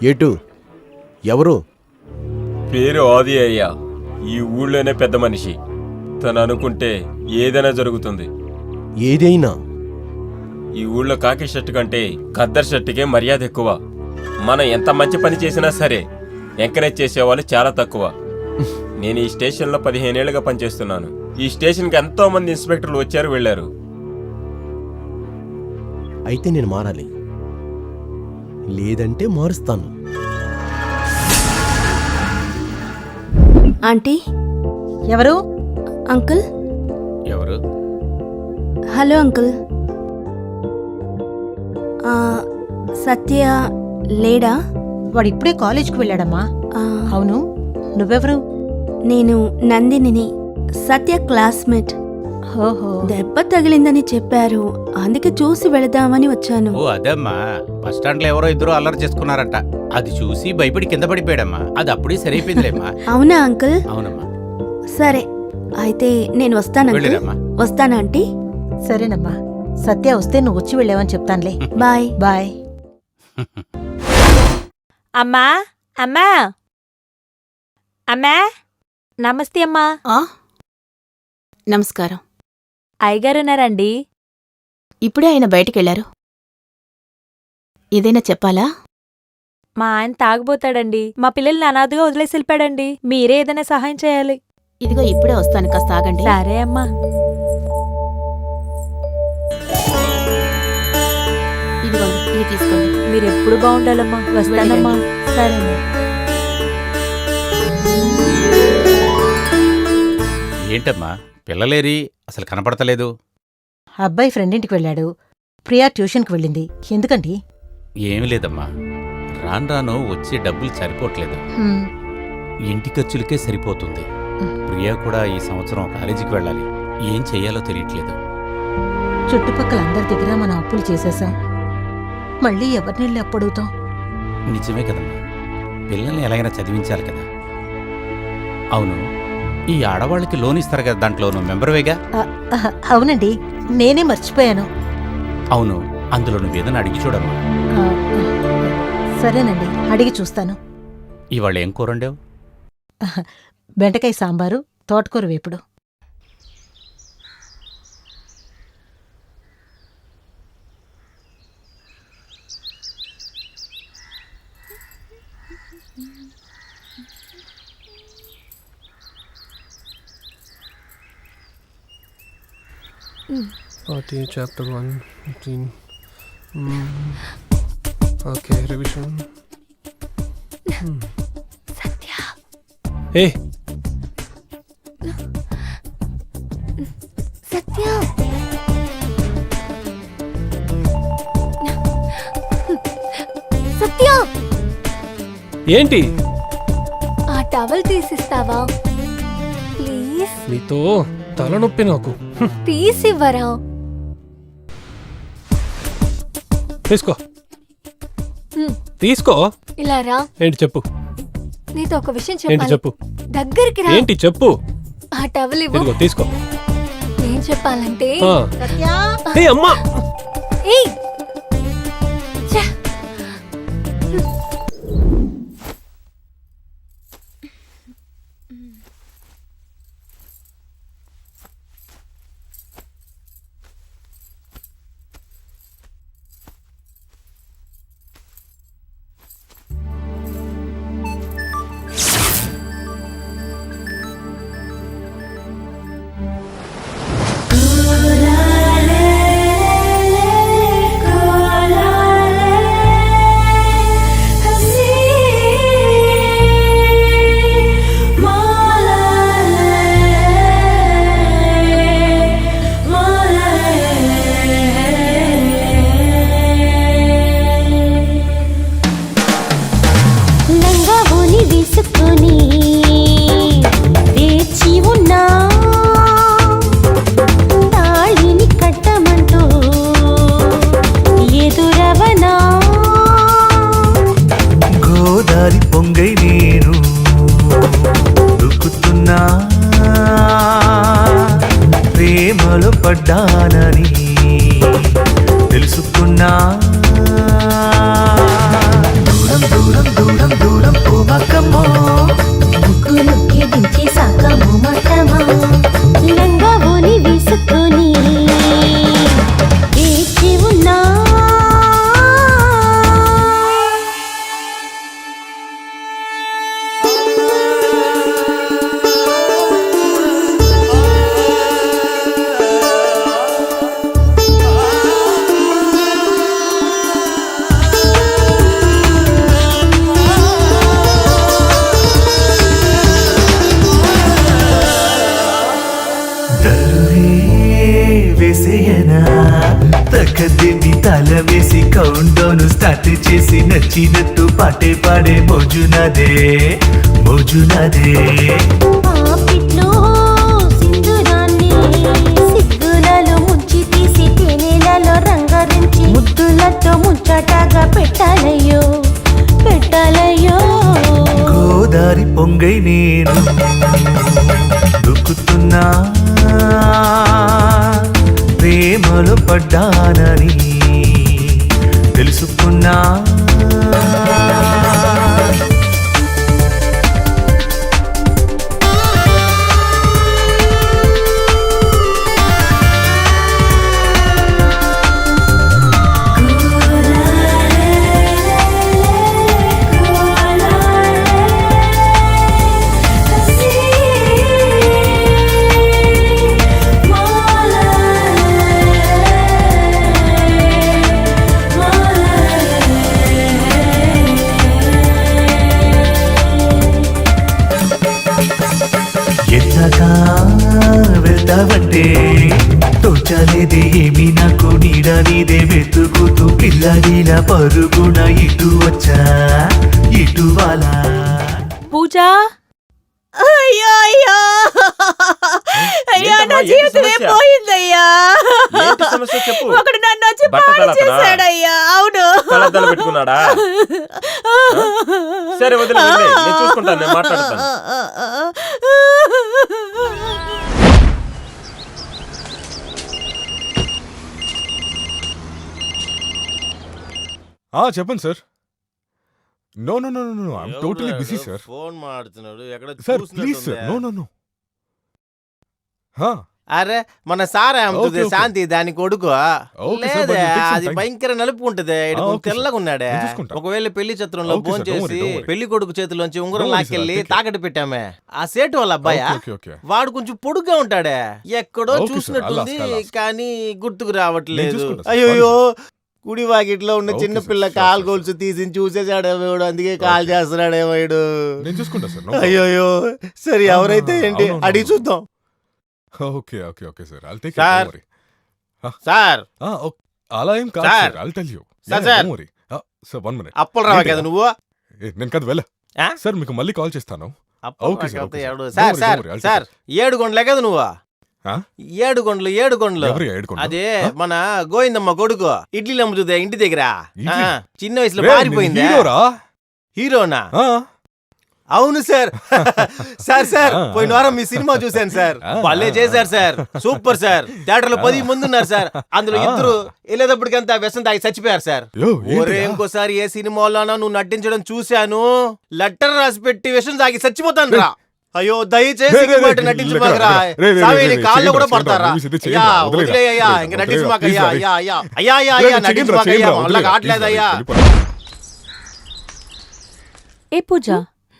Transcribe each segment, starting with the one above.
ఏటు ఎవరు? పేరు ఆది అయ్యా. ఈ ఊళ్ళోనే పెద్ద మనిషి. తను అనుకుంటే ఏదైనా జరుగుతుంది. ఏదైనా? ఈ ఊళ్ళో కాకి షర్టు కంటే ఖద్దర్ షర్టుకే మర్యాద ఎక్కువ. మనం ఎంత మంచి పని చేసినా సరే ఎంకరేజ్ చేసేవాళ్ళు చాలా తక్కువ. నేను ఈ స్టేషన్లో 15 ఏళ్ళుగా పనిచేస్తున్నాను. ఈ స్టేషన్కి ఎంతో మంది ఇన్స్పెక్టర్లు వచ్చారు వెళ్ళారు. అయితే నేను మారాలి, లేదంటే మారుస్తాను. ఆంటీ. ఎవరు? అంకుల్. ఎవరు? Hello uncle. సత్య లేడా? వాడు ఇప్పుడే కాలేజ్కి వెళ్ళాడమ్మా. అవును, నువ్వెవరు? నేను నందినిని, సత్య క్లాస్మేట్. ఓహో, దెబ్బ తగిలిందని చెప్పారు, అందుకే చూసి వెళదామని వచ్చాను. ఓ అదమ్మా, బస్ స్టాండ్ లో ఎవరో ఇద్దరు అల్లరి చేసుకున్నారట. అది చూసి భయపడి కింద పడిపోయాడమ్మా. అది అప్పుడే సరైపోయిందిలేమ్మా. అవునా అంకుల్? అవునమ్మా. సరే అయితే నేను వస్తాను. వస్తానా ఆంటీ? సరేనమ్మా. సత్య వస్తే నువ్వు వచ్చి వెళ్ళావని చెప్తానులే. Bye bye. అమ్మా అమ్మా అమ్మా, నమస్తే అమ్మా. నమస్కారం. అయ్యగారున్నారండి? ఇప్పుడే ఆయన బయటికెళ్లారు. ఏదైనా చెప్పాలా? మా ఆయన తాగుబోతాడండి. మా పిల్లల్ని అనాథగా వదిలేసి వెళ్ళిపోయాడండి. మీరే ఏదైనా సహాయం చేయాలి. ఇదిగో ఇప్పుడే వస్తాను, కాస్త ఆగండి. సరే అమ్మా. ఇదిగోండి, ఇది తీసుకోండి. మీరెప్పుడు బాగుండాలమ్మా. వస్తానమ్మా. సరే. ఏంటమ్మా పిల్లలేరి? అసలు కనపడతలేదు. అబ్బాయి ఫ్రెండింటికి వెళ్ళాడు, ప్రియా ట్యూషన్కి వెళ్ళింది. ఎందుకండి? ఏమి లేదమ్మా, రాను రాను వచ్చే డబ్బులు సరిపోవట్లేదు. హ్మ్. ఇంటి ఖర్చులకే సరిపోతుంది. ప్రియా కూడా ఈ సంవత్సరం కాలేజీకి వెళ్ళాలి. ఏం చెయ్యాలో తెలియట్లేదు. చుట్టుపక్కల అందరి దగ్గర మనం అప్పులు చేసేసాం. మళ్ళీ ఎవరినెళ్ళి అప్పుడుగుతాం? నిజమే కదమ్మా, పిల్లల్ని ఎలాగైనా చదివించాలి కదా. అవును, ఈ ఆడవాళ్ళకి లోన్ ఇస్తారు కదా, దాంట్లో నువ్వు మెంబర్వేగా? అవునండి, నేనే మర్చిపోయాను. అవును, అందులో నువ్వేదైనా అడిగి చూడమ్మా. ఆ, సరేనండి, అడిగి చూస్తాను. ఇవాళ ఏం కూరండావు? బెండకాయ సాంబారు, తోటకూర వేపుడు. Chapter 1, 15. Okay, revision. సత్య. Hey! సత్య. సత్య. ఏంటి? ఆ టవల్ తీసిస్తావా ప్లీజ్? నీతో తలనొప్పి నాకు. తీసివ్వరా? తీసుకో. తీసుకో. ఇలా రా. ఏంటి చెప్పు? నీతో ఒక విషయం ఏంటి చెప్పాలి. చెప్పు? దగ్గరికి రా. ఏంటి చెప్పు? ఆ టవల్ ఇవ్వు. ఇదిగో తీసుకో. ఏం చెప్పాలంటే సత్యా. హే అమ్మా. ఏయ్ ఛ! పడ్డానని తెలుసుకున్నా దూరం దూరం నచ్చినట్టు పాటే పాడే మోజునదే మోజునదే పాపిట్లో సింధురాన్ని సిగ్గులలో ముంచి తీసి తేనెలలో రంగరించి ముద్దులతో ముచ్చటగా పెట్టాలయ్యో పెట్టాలయ్యో గోదారి పొంగై నేను దుక్కుతున్నా ప్రేమలో పడ్డానని తెలుసుకున్నా ఎంతగా వెళ్తావంటే తోచలేదే ఏమి నాకు నీడ నీదే వెతుకుతూ పిల్లడిలా పరుగున ఇటు వచ్చా ఇటు వాలా పూజ అయ్యో అయ్యో అయ్యో నా ఏంటమ్మా, ఏంటి జీవితమే సమస్య? పోయిందయ్యా ఏంటి సమస్య చెప్పు. ఒకడు నన్ను వచ్చి బట్ట పాడు తలపనా? చేశాడయ్యా అవును కళ్ళద్దాలు పెట్టుకున్నాడా? సరే వదిలే వదిలే. నేను చూసుకుంటాను, నేను మాట్లాడతాను. చెప్పండి sir. No no no no I'm totally busy sir. Phone మాడుతున్నాడు ఎక్కడ sir please sir. No no no. అరే మన సారా అమ్ముతుంది ఓకే, ఓకే. శాంతి దాని కొడుకు ఓకే సార్, లేదే but it takes some అది time. భయంకర నలుపు ఉంటది ఓకే సార్. తెల్లగా ఉన్నాడే నేను చూసుకుంటా. ఒకవేళ పెళ్లి చిత్రంలో ఓకే ఫోన్ సార్, don't చేసి worry, don't worry. పెళ్లి కొడుకు చేతిలోంచి ఉంగరం Don't worry, sir, లాక్కెళ్ళి I'll take care. తాకట్టు పెట్టామే ఆ సేటు వాళ్ళ అబ్బాయా ఓకే ఓకే. వాడు కొంచెం పొడుగ్గా ఉంటాడే ఎక్కడో ఓకే సార్, చూసినట్టుంది I'll ask. కానీ గుర్తుకు నేను రావట్లేదు చూసుకుంటా సార్, అయ్యో కుడి వాకిట్లో ఉన్న ఓకే చిన్న సార్, పిల్ల sure, కాలు sure, గొలుసు తీసి చూసేసాడేమో వీడు, అందుకే కాల్ చేస్తున్నాడేమో వీడు నేను చూసుకుంటా సార్. no problem. అయ్యోయ్యో సరే ఎవరైతే ఏంటి అవునవును. అడిగి చూద్దాం okay okay okay sir. I'll take sir. care. Don't worry. Sir అలా ఏం కాదు sir. Sir. I'll tell you. Sir, Yeah, sir. don't worry. Sir 1 minute. అప్పులు రావా ఏంటి? కదా నువ్వు నేను కాదు వెళ్ళ ఆ? సార్ మీకు మళ్ళీ కాల్ చేస్తాను. అప్పులు ఓకే సార్, రాకపోతే ఓకే సార్. ఎవడు? Don't sir worry, sir don't worry, I'll sir 7 గొండ్లే కదా నువ్వు ఆ? 7 గొండ్లు ఎవరు ఏడుకోండి? అదే మన గోవిందమ్మ కొడుకు ఇడ్లీలు అమ్ముతుందే ఇంటి దగ్గర ఇడ్లీ? ఆ, చిన్న వయసులో పారిపోయిందే హీరోనా అవును సార్ సార్ సార్ ఆ, పోయిన వారం మీ సినిమా చూశాను సార్ ఆ, భలే చేశారు సార్ సూపర్ సార్ థియేటర్ లో 10 మంది ఉన్నారు సార్ అందులో ఆ. ఇద్దరు వెళ్ళేటప్పటికంతా వ్యసనం తాగి చచ్చిపోయారు సార్ ఒరే ఇంకోసారి ఏ సినిమాలోనో నువ్వు నటించడం చూశాను లెటర్ రాసి పెట్టి విషం తాగి చచ్చిపోతాను రా అయ్యో దయచేసి ఇంక మాట నటించమాకరా సావేని కాళ్ళు కూడా పడతారా అయ్యా వదిలేయ్యా ఇంక నటించమాకయ్యా అయ్యా అయ్యా అయ్యా అయ్యా అయ్యా నటించమాకయ్యా మళ్ళా కావట్లేదయ్యా ఏ పూజ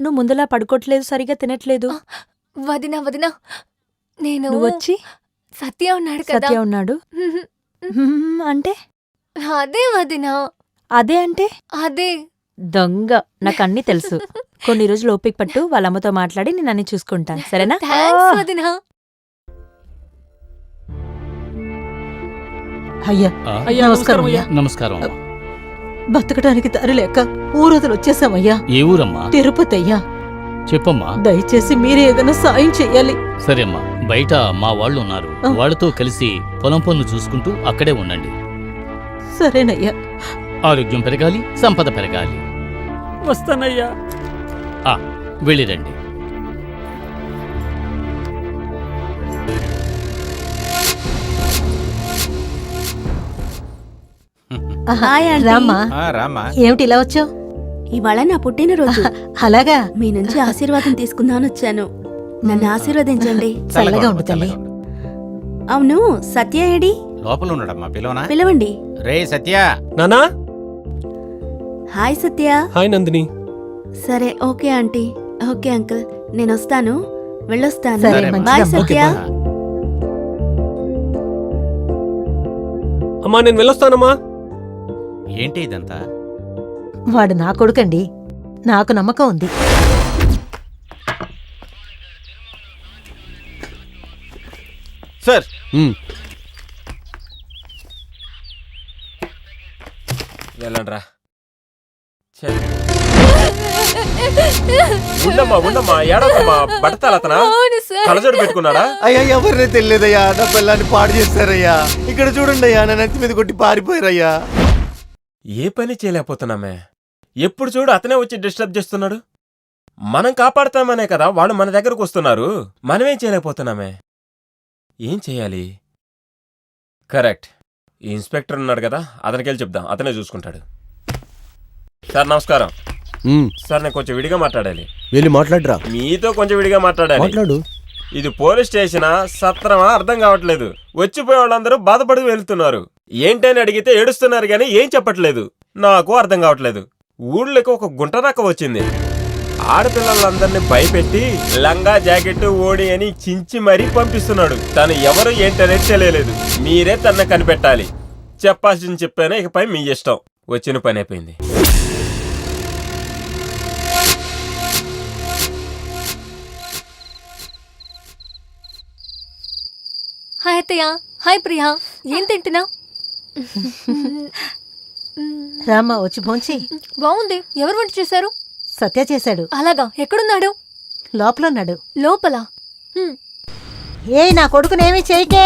నువ్వు ముందులా పడుకోవట్లేదు, సరిగా తినట్లేదు. వదినా వదినా నేను నువ్వు వచ్చి సత్య ఉన్నాడు కదా సత్య ఉన్నాడు అంటే అదే వదినా అదే అంటే అదే దొంగ, నాకు అన్నీ తెలుసు. కొన్ని రోజులు ఓపిక పట్టు, వాళ్ళ అమ్మతో మాట్లాడి నేను అన్ని చూసుకుంటాను, సరేనా? థాంక్స్ వదినా అయ్యా అయ్యా నమస్కారం అయ్యా. నమస్కారం. బతకడానికి దారి లేక ఊరోజులు వచ్చేసామయ్యా. ఏ ఊరమ్మా? తిరుపతి అయ్యా. చెప్పమ్మా. దయచేసి మీరే ఏదైనా సాయం చెయ్యాలి. సరే అమ్మా, బయట మా వాళ్ళు ఉన్నారు, వాళ్ళతో కలిసి పొలం పనులు చూసుకుంటూ అక్కడే ఉండండి. సరేనయ్యా. ఆరోగ్యం పెరగాలి, సంపద పెరగాలి. వస్తానయ్యా. వెళ్ళిరండి. Hi aunty. రామ్మా. రామ్మా. ఏమిటి ఇలా వచ్చావు? ఇవాళ నా పుట్టినరోజు. అలాగా? మీ నుంచి ఆశీర్వాదం తీసుకుందామని వచ్చాను. నన్ను ఆశీర్వదించండి. చల్లగా ఉండు తల్లి. అవును సత్య ఏడి? లోపల ఉన్నాడమ్మా, పిలవనా? పిలవండి. రే సత్య. నానా. హాయ్ సత్య. హాయ్ నందిని. సరే ఓకే ఆంటీ. ఓకే అంకుల్, నేను వస్తాను, వెళ్ళొస్తాను. సరే, బాయ్ మంచిదమ్మా. సత్య. అమ్మా నేను వెళ్ళొస్తానమ్మా. ఏంటి ఇదంతా? వాడు నా కొడుకండి, నాకు నమ్మకం ఉంది. సార్ వెళ్ళండ్రా. ఛే. ఉండమ్మా ఏడమ్మా బట్టతలతనా అవును సార్. కలజోడు పెట్టుకున్నాడా? అయ్యా ఎవరినే తెలియదయ్యా, నా పిల్లాన్ని పాడు చేస్తారయ్యా. ఇక్కడ చూడండి అయ్యా, నా నెత్తి మీద కొట్టి పారిపోయారయ్యా. ఏ పని చేయలేకపోతున్నామే. ఎప్పుడు చూడు అతనే వచ్చి డిస్టర్బ్ చేస్తున్నాడు. మనం కాపాడతామనే కదా వాళ్ళు మన దగ్గరకు వస్తున్నారు. మనమేం చేయలేకపోతున్నామే. ఏం చెయ్యాలి? కరెక్ట్, ఈ ఇన్స్పెక్టర్ ఉన్నాడు కదా, అతనికెళ్ళి చెప్దాం, అతనే చూసుకుంటాడు. సార్ నమస్కారం. సార్ నేను కొంచెం విడిగా మాట్లాడాలి. వెళ్ళి మాట్లాడరా. మీతో కొంచెం విడిగా మాట్లాడాలి. మాట్లాడు. ఇది పోలీస్ స్టేషనా సత్రమా అర్థం కావట్లేదు. వచ్చిపోయే వాళ్ళందరూ బాధపడి వెళ్తున్నారు. ఏంటని అడిగితే ఏడుస్తున్నారు గానీ ఏం చెప్పట్లేదు. నాకు అర్థం కావట్లేదు. ఊళ్ళకి ఒక గుంటనక్క వచ్చింది. ఆడపిల్లలందరినీ భయపెట్టి లంగా జాకెట్ ఓడి అని చించి మరీ పంపిస్తున్నాడు. తను ఎవరు ఏంటనేది తెలియలేదు. మీరే తన కనిపెట్టాలి. చెప్పాల్సింది చెప్పానే, ఇకపై మీ ఇష్టం. వచ్చిన పని అయిపోయింది. హాయ్ అత్తయ్య. హాయ్ ప్రియా. ఏం తింటున్నావు? రామ్మా వచ్చి భోంచి. బాగుంది. ఎవరు వంట చేశారు? సత్య చేశాడు. అలాగా, ఎక్కడున్నాడు? లోపల ఉన్నాడు. లోపల. ఏ నా కొడుకునేమి చేయకే.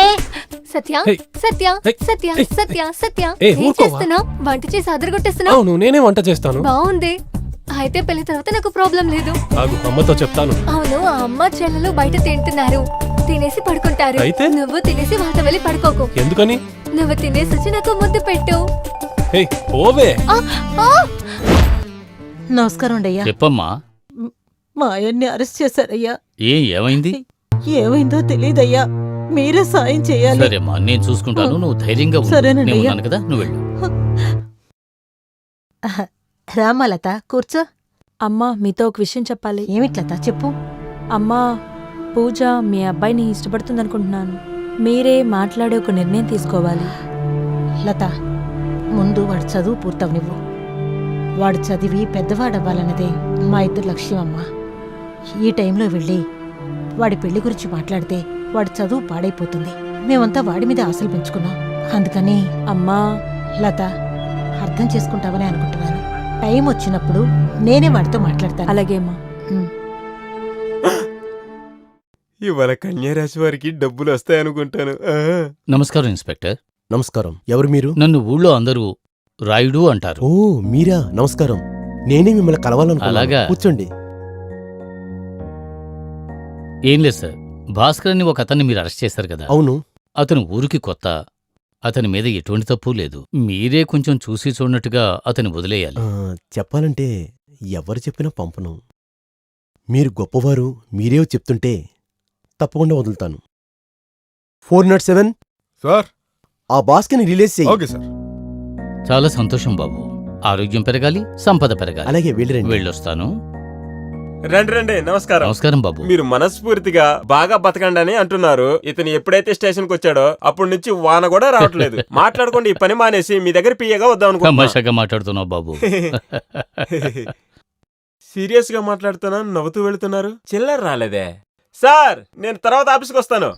సత్య హే. సత్య హే. సత్య హే. సత్య సత్య ఏ, ఏం ఊరుకోవా? చేస్తున్నావు? వంట చేసి అదరగొట్టేస్తున్నావు. అవును, నేనే వంట చేస్తాను. బాగుంది. అయితే పెళ్లి తర్వాత నాకు ప్రాబ్లం లేదు. ఆగు, అమ్మతో చెప్తాను. అవును, ఆ అమ్మ చెల్లెలు బయట తింటున్నారు. తినేసి పడుకుంటారు. అయితే? నువ్వు తినేసి వాళ్ళతో వెళ్ళి పడుకోకు. ఎందుకని? నువ్వు తినేసి వచ్చి నాకు ముద్దు పెట్టు. హే ఓవే. ఆ, ఆ. నమస్కారం అయ్యా. చెప్పమ్మా. మా ఆయన్ని అరెస్ట్ చేశారయ్యా. ఏమైంది? ఏమైందో తెలియదయ్యా, మీరే సాయం చేయాలి. సరేమ్మా, నేను చూసుకుంటాను. నువ్వు ధైర్యంగా ఉండు. సరేనండి నేను అయ్యా. ఉన్నాను కదా, నువ్వు వెళ్ళు. రామ్మా లత, కూర్చో. అమ్మా మీతో ఒక విషయం చెప్పాలి. ఏమిటి లత, చెప్పు. అమ్మా, పూజ మీ అబ్బాయిని ఇష్టపడుతుందనుకుంటున్నాను. మీరే మాట్లాడే ఒక నిర్ణయం తీసుకోవాలి. లత, ముందు వాడు చదువు పూర్తవనివ్వు. వాడు చదివి పెద్దవాడవ్వాలన్నదే మా ఇద్దరు లక్ష్యం అమ్మా. ఈ టైంలో వెళ్ళి వాడి పెళ్లి గురించి మాట్లాడితే వాడి చదువు పాడైపోతుంది. మేమంతా వాడి మీద ఆశలు పెంచుకున్నాం. అందుకని అమ్మా, లత, అర్థం చేసుకుంటావని అనుకుంటున్నాను. టైం వచ్చినప్పుడు నేనే వాడితో మాట్లాడతాను. అలాగే అమ్మా. ఇవాళ కన్యారాశి వారికి డబ్బులు వస్తాయనుకుంటాను. నమస్కారం ఇన్స్పెక్టర్. నమస్కారం. ఎవరు మీరు? నన్ను ఊళ్ళో అందరూ రాయుడు అంటారు. ఓ మీరా, నమస్కారం. నేనే మిమ్మల్ని కలవాలనుకున్నాను. అలాగా? కూర్చోండి. ఏం లేదు సార్, భాస్కర్ అని ఒక అతన్ని మీరు అరెస్ట్ చేశారు కదా. అవును. అతను ఊరికి కొత్త. అతని మీద ఎటువంటి తప్పు లేదు. మీరే కొంచెం చూసి చూడనట్టుగా అతని వదిలేయాలి. చెప్పాలంటే ఎవరు చెప్పినా పంపను. మీరు గొప్పవారు, మీరే చెప్తుంటే తప్పకుండా వదులుతాను. 407 సార్. ఆ బాస్కెని రిలీజ్ చెయ్యి. Okay sir. చాలా సంతోషం బాబు. ఆరోగ్యం పెరగాలి, సంపద పెరగాలి. అలాగే వెళ్ళిరండి. వెళ్ళొస్తాను. రండి రండి. నమస్కారం. నమస్కారం బాబు. మీరు మనస్ఫూర్తిగా బాగా బతకండి అని అంటున్నారు. ఇతను ఎప్పుడైతే స్టేషన్ కు వచ్చాడో అప్పటి నుంచి వాన కూడా రావట్లేదు. మాట్లాడుకోండి, ఈ పని మానేసి మీ దగ్గర పియ్యగా వద్దాం అనుకుంటున్నా. తమాషాగా మాట్లాడుతున్నావు బాబు. సీరియస్ గా మాట్లాడుతున్నాను, నవ్వుతూ వెళుతున్నారు. చిల్లర రాలేదే. సార్, నేను తర్వాత ఆఫీస్కి వస్తాను.